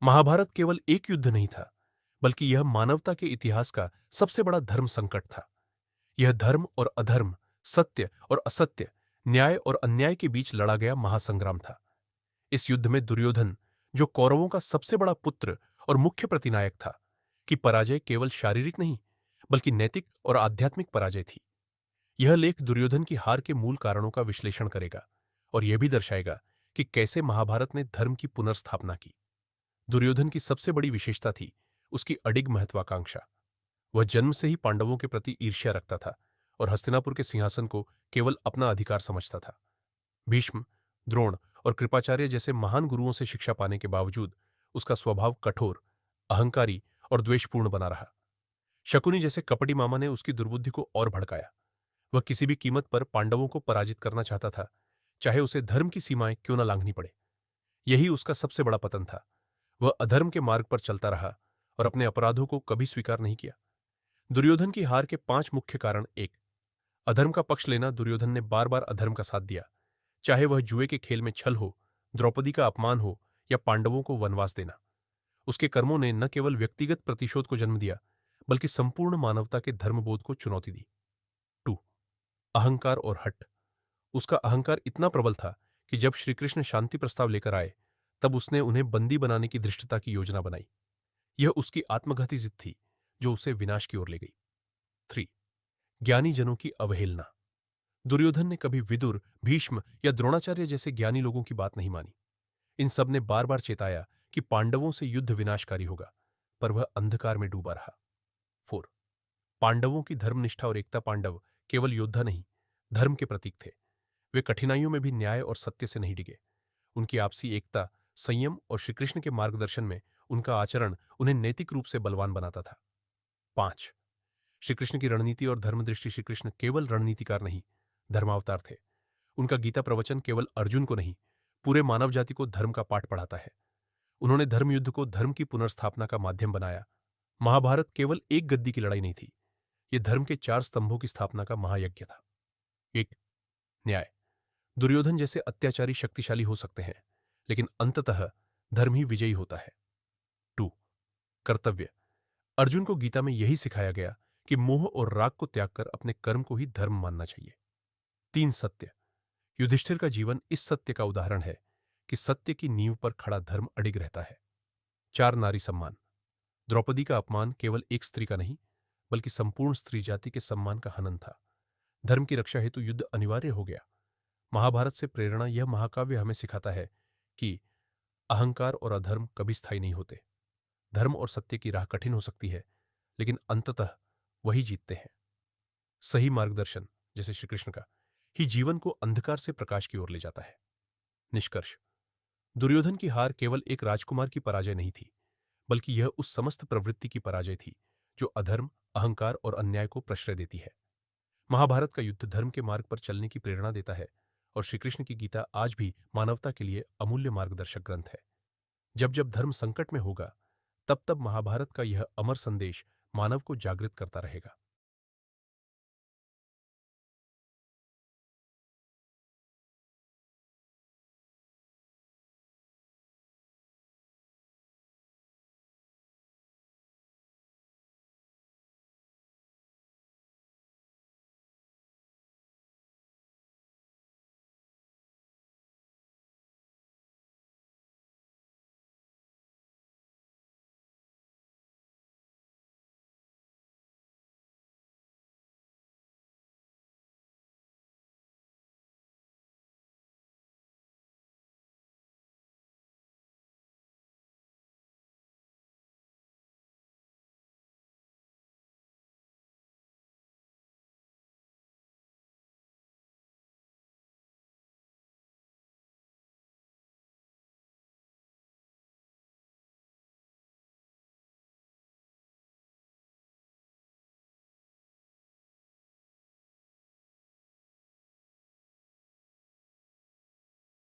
महाभारत केवल एक युद्ध नहीं था, बल्कि यह मानवता के इतिहास का सबसे बड़ा धर्म संकट था। यह धर्म और अधर्म, सत्य और असत्य, न्याय और अन्याय के बीच लड़ा गया महासंग्राम था। इस युद्ध में दुर्योधन, जो कौरवों का सबसे बड़ा पुत्र और मुख्य प्रतिनायक था, की पराजय केवल शारीरिक नहीं, बल्कि नैतिक और आध्यात्मिक पराजय थी। यह लेख दुर्योधन की हार के मूल कारणों का विश्लेषण करेगा और यह भी दर्शाएगा कि कैसे महाभारत ने धर्म की पुनर्स्थापना की। दुर्योधन की सबसे बड़ी विशेषता थी उसकी अडिग महत्वाकांक्षा। वह जन्म से ही पांडवों के प्रति ईर्ष्या रखता था और हस्तिनापुर के सिंहासन को केवल अपना अधिकार समझता था। भीष्म, द्रोण और कृपाचार्य जैसे महान गुरुओं से शिक्षा पाने के बावजूद उसका स्वभाव कठोर, अहंकारी और द्वेषपूर्ण बना रहा। शकुनी जैसे कपटी मामा ने उसकी दुर्बुद्धि को और भड़काया। वह किसी भी कीमत पर पांडवों को पराजित करना चाहता था, चाहे उसे धर्म की सीमाएं क्यों न लांघनी पड़े। यही उसका सबसे बड़ा पतन था। वह अधर्म के मार्ग पर चलता रहा और अपने अपराधों को कभी स्वीकार नहीं किया। दुर्योधन की हार के 5 मुख्य कारण। 1, अधर्म का पक्ष लेना। दुर्योधन ने बार बार अधर्म का साथ दिया, चाहे वह जुए के खेल में छल हो, द्रौपदी का अपमान हो या पांडवों को वनवास देना। उसके कर्मों ने न केवल व्यक्तिगत प्रतिशोध को जन्म दिया, बल्कि संपूर्ण मानवता के धर्मबोध को चुनौती दी। 2, अहंकार और हठ। उसका अहंकार इतना प्रबल था कि जब श्रीकृष्ण शांति प्रस्ताव लेकर आए, तब उसने उन्हें बंदी बनाने की धृष्टता की योजना बनाई। यह उसकी आत्मघाती जिद थी, जो उसे विनाश की ओर ले गई। 3, ज्ञानी जनों की अवहेलना। दुर्योधन ने कभी विदुर, भीष्म या द्रोणाचार्य जैसे ज्ञानी लोगों की बात नहीं मानी। इन सब ने बार बार चेताया कि पांडवों से युद्ध विनाशकारी होगा, पर वह अंधकार में डूबा रहा। 4, पांडवों की धर्मनिष्ठा और एकता। पांडव केवल योद्धा नहीं, धर्म के प्रतीक थे। वे कठिनाइयों में भी न्याय और सत्य से नहीं डिगे। उनकी आपसी एकता, संयम और श्रीकृष्ण के मार्गदर्शन में उनका आचरण उन्हें नैतिक रूप से बलवान बनाता था। 5, श्रीकृष्ण की रणनीति और धर्मदृष्टि। श्रीकृष्ण केवल रणनीतिकार नहीं, धर्मावतार थे। उनका गीता प्रवचन केवल अर्जुन को नहीं, पूरे मानव जाति को धर्म का पाठ पढ़ाता है। उन्होंने धर्मयुद्ध को धर्म की पुनर्स्थापना का माध्यम बनाया। महाभारत केवल एक गद्दी की लड़ाई नहीं थी, यह धर्म के 4 स्तंभों की स्थापना का महायज्ञ था। 1, न्याय। दुर्योधन जैसे अत्याचारी शक्तिशाली हो सकते हैं, लेकिन अंततः धर्म ही विजयी होता है। 2, कर्तव्य। अर्जुन को गीता में यही सिखाया गया कि मोह और राग को त्याग कर अपने कर्म को ही धर्म मानना चाहिए। 3, सत्य। युधिष्ठिर का जीवन इस सत्य का उदाहरण है कि सत्य की नींव पर खड़ा धर्म अडिग रहता है। 4, नारी सम्मान। द्रौपदी का अपमान केवल एक स्त्री का नहीं, बल्कि संपूर्ण स्त्री जाति के सम्मान का हनन था। धर्म की रक्षा हेतु युद्ध अनिवार्य हो गया। महाभारत से प्रेरणा। यह महाकाव्य हमें सिखाता है कि अहंकार और अधर्म कभी स्थायी नहीं होते। धर्म और सत्य की राह कठिन हो सकती है, लेकिन अंततः वही जीतते हैं। सही मार्गदर्शन, जैसे श्री कृष्ण का, ही जीवन को अंधकार से प्रकाश की ओर ले जाता है। निष्कर्ष, दुर्योधन की हार केवल एक राजकुमार की पराजय नहीं थी, बल्कि यह उस समस्त प्रवृत्ति की पराजय थी जो अधर्म, अहंकार और अन्याय को प्रश्रय देती है। महाभारत का युद्ध धर्म के मार्ग पर चलने की प्रेरणा देता है और श्रीकृष्ण की गीता आज भी मानवता के लिए अमूल्य मार्गदर्शक ग्रंथ है। जब जब धर्म संकट में होगा, तब तब महाभारत का यह अमर संदेश मानव को जागृत करता रहेगा।